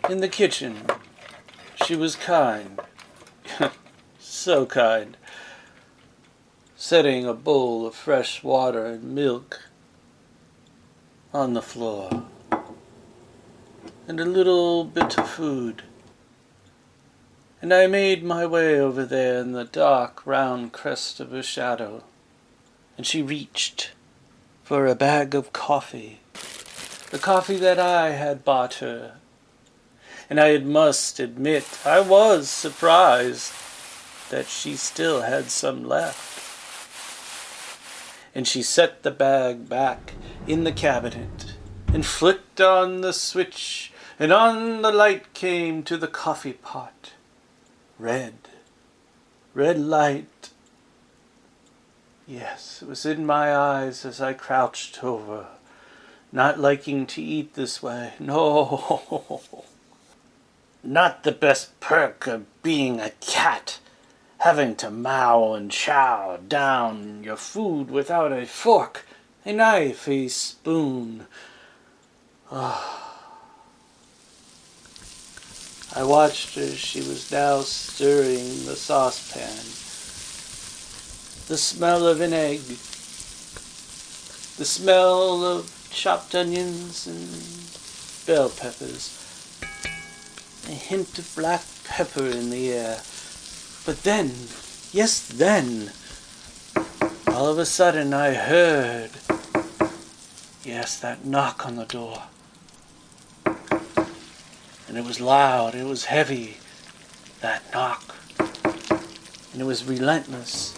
In the kitchen, she was kind, so kind, setting a bowl of fresh water and milk on the floor, and a little bit of food. And I made my way over there in the dark round crest of her shadow, and she reached for a bag of coffee, the coffee that I had bought her. And I must admit I was surprised that she still had some left. And she set the bag back in the cabinet and flicked on the switch, and on the light came to the coffee pot. Red light. Yes, it was in my eyes as I crouched over, not liking to eat this way. No, not the best perk of being a cat, having to mow and chow down your food without a fork, a knife, a spoon. I watched her as she was now stirring the saucepan. The smell of an egg, the smell of chopped onions and bell peppers, a hint of black pepper in the air. But then, yes then, all of a sudden I heard, yes, that knock on the door. And it was loud, it was heavy, that knock. And it was relentless.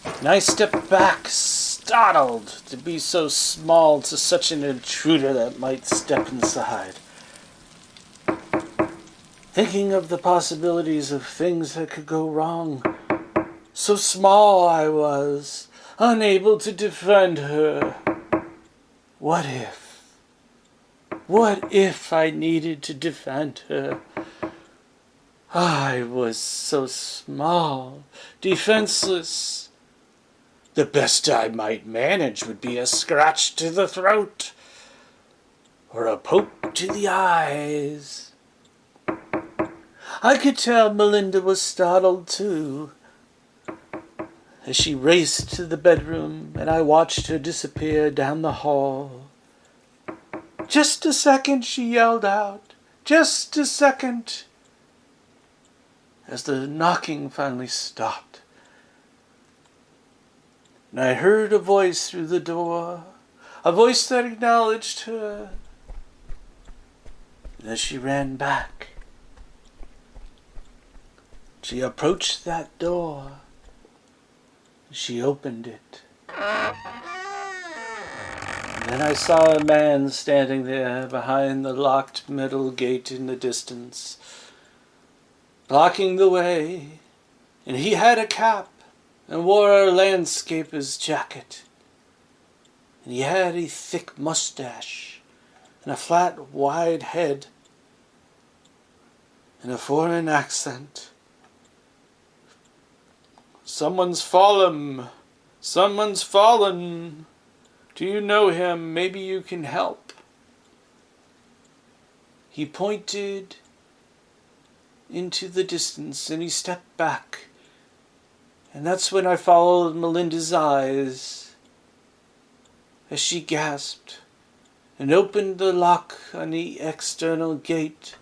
And I stepped back, startled to be so small to such an intruder that might step inside. Thinking of the possibilities of things that could go wrong. So small I was, unable to defend her. What if? What if I needed to defend her? I was so small, defenseless. The best I might manage would be a scratch to the throat, or a poke to the eyes. I could tell Melinda was startled too, as she raced to the bedroom, and I watched her disappear down the hall. "Just a second," she yelled out. "Just a second." As the knocking finally stopped, and I heard a voice through the door, a voice that acknowledged her. And as she ran back, she approached that door. She opened it. And I saw a man standing there behind the locked metal gate in the distance, blocking the way, and he had a cap and wore a landscaper's jacket, and he had a thick mustache and a flat, wide head and a foreign accent. "Someone's fallen! Someone's fallen! Do you know him? Maybe you can help." He pointed into the distance and he stepped back. And that's when I followed Melinda's eyes as she gasped and opened the lock on the external gate.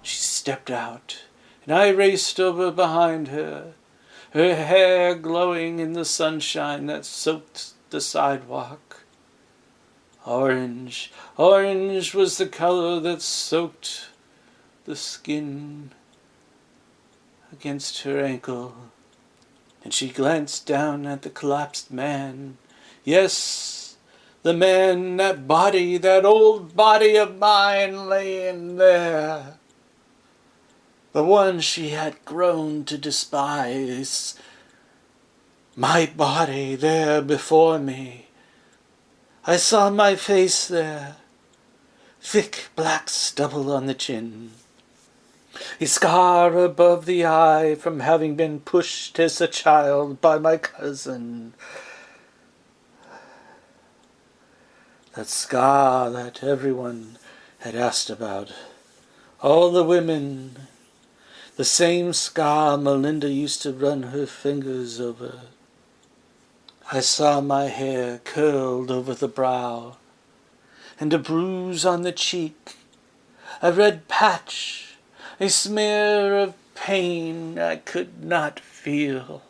She stepped out and I raced over behind her, her hair glowing in the sunshine that soaked the sidewalk. Orange was the color that soaked the skin against her ankle. And she glanced down at the collapsed man. Yes, the man, that body, that old body of mine laying there. The one she had grown to despise. My body there before me. I saw my face there, thick black stubble on the chin, a scar above the eye from having been pushed as a child by my cousin. That scar that everyone had asked about, All the women, the same scar Melinda used to run her fingers over. I saw my hair curled over the brow, and a bruise on the cheek, a red patch, a smear of pain I could not feel.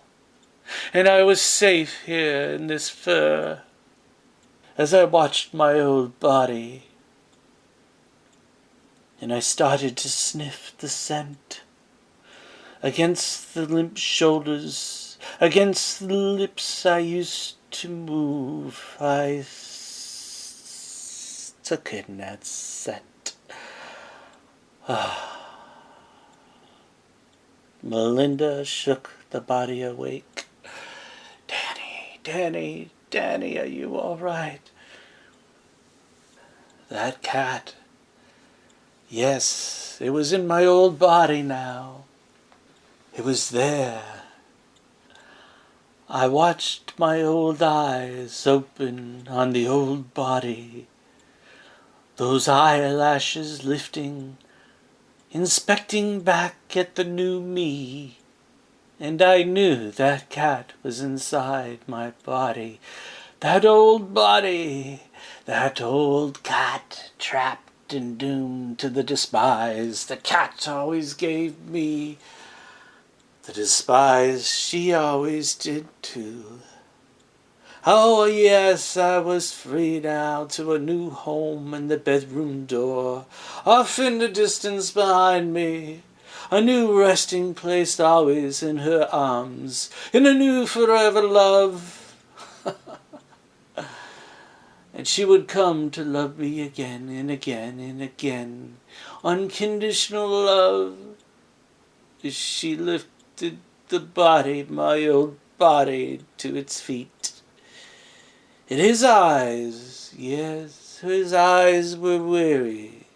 And I was safe here in this fur as I watched my old body. And I started to sniff the scent against the limp shoulders, against the lips I used to move. I took in that scent. Melinda shook the body awake. Danny, Danny, are you all right? That cat. Yes, it was in my old body now. It was there. I watched my old eyes open on the old body, those eyelashes lifting, inspecting back at the new me. And I knew that cat was inside my body, that old body, that old cat trapped and doomed to the despise the cat always gave me, the despise she always did too. Oh yes, I was free now to a new home and the bedroom door, off in the distance behind me. A new resting place always in her arms, in a new forever love. And she would come to love me again and again and again. Unconditional love. As she lifted the body, my old body, to its feet. And his eyes, yes, his eyes were weary.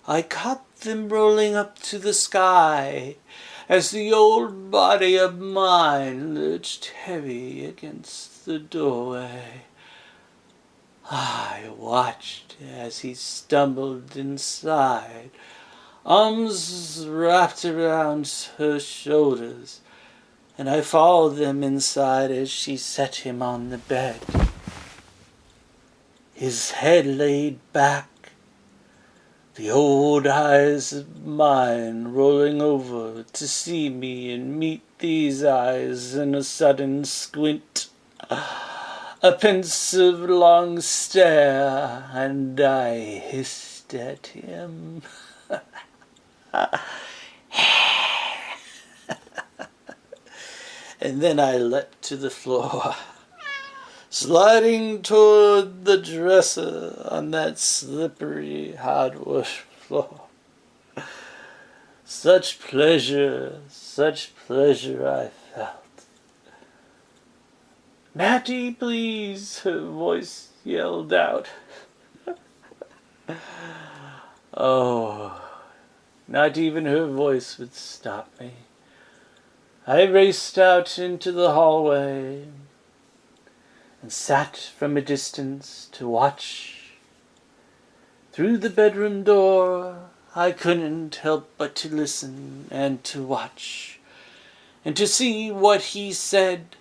I caught them rolling up to the sky as the old body of mine lurched heavy against the doorway. I watched as he stumbled inside, arms wrapped around her shoulders, and I followed them inside as she set him on the bed. His head laid back, the old eyes of mine rolling over to see me and meet these eyes in a sudden squint, a pensive long stare, and I hissed at him. And then I leapt to the floor, sliding toward the dresser on that slippery hardwood floor. Such pleasure I felt. "Matty, please," her voice yelled out. Oh, not even her voice would stop me. I raced out into the hallway and sat from a distance to watch. Through the bedroom door, I couldn't help but to listen and to watch, and to see what he said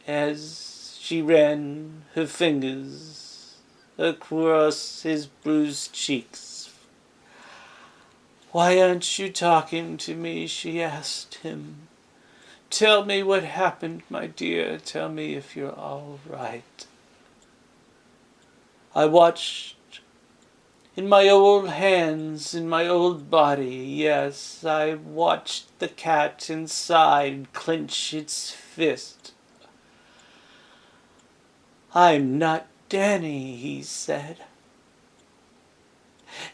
as she ran her fingers across his bruised cheeks. "Why aren't you talking to me?" she asked him. "Tell me what happened, my dear. Tell me if you're all right." I watched in my old hands, in my old body. Yes, I watched the cat inside clench its fist. "I'm not Danny," he said.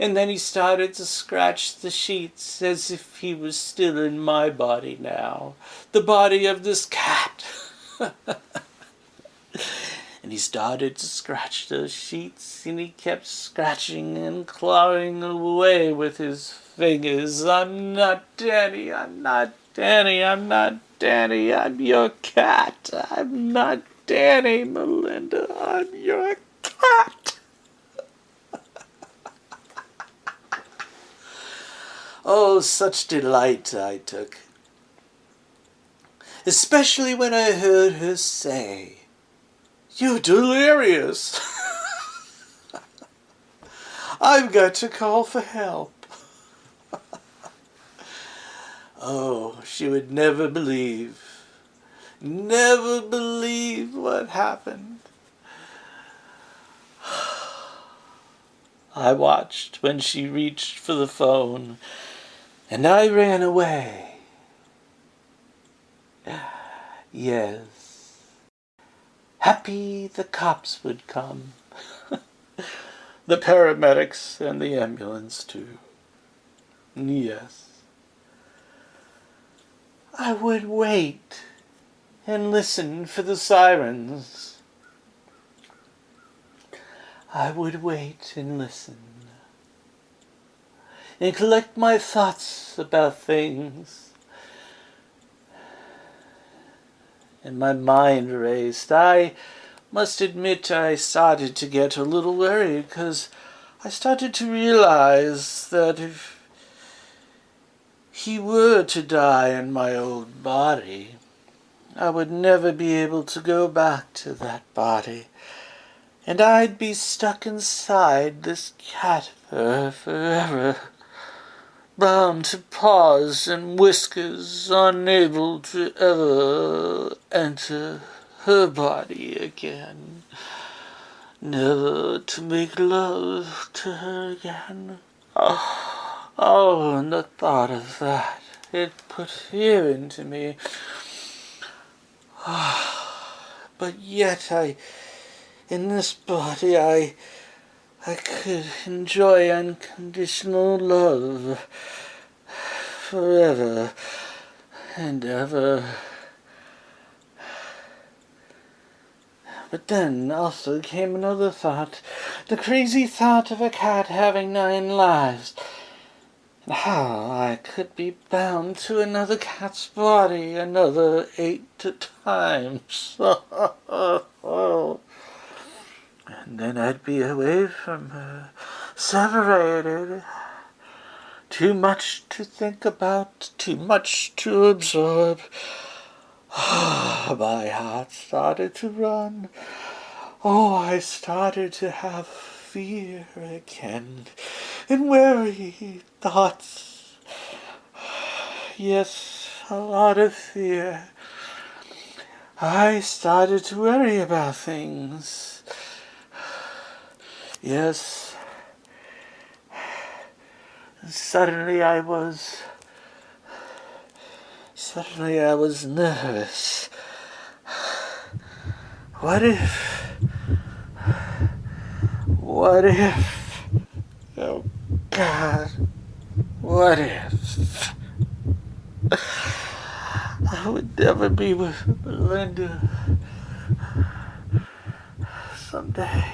And then he started to scratch the sheets as if he was still in my body now, the body of this cat. And he started to scratch those sheets, and he kept scratching and clawing away with his fingers. "I'm not Danny, I'm not Danny, I'm not Danny, I'm your cat. I'm not Danny, Melinda, I'm your cat." Oh, such delight I took, especially when I heard her say, "You're delirious. I've got to call for help." Oh, she would never believe what happened. I watched when she reached for the phone, and I ran away. Yes, happy the cops would come. The paramedics and the ambulance too. Yes. I would wait and listen for the sirens. I would wait and listen and collect my thoughts about things. And my mind raced. I must admit I started to get a little worried, because I started to realize that if he were to die in my old body, I would never be able to go back to that body, and I'd be stuck inside this cat fur forever, bound to paws and whiskers, unable to ever enter her body again, never to make love to her again. Oh, and the thought of that, it put fear into me. But yet in this body, I could enjoy unconditional love forever and ever. But then also came another thought, the crazy thought of a cat having 9 lives. And how I could be bound to another cat's body another 8 times. And then I'd be away from her, separated. Too much to think about, too much to absorb. My heart started to run. Oh, I started to have fear again, and worry thoughts. Yes, a lot of fear. I started to worry about things. Yes. Suddenly I was nervous. What if, oh God, what if I would never be with Belinda someday?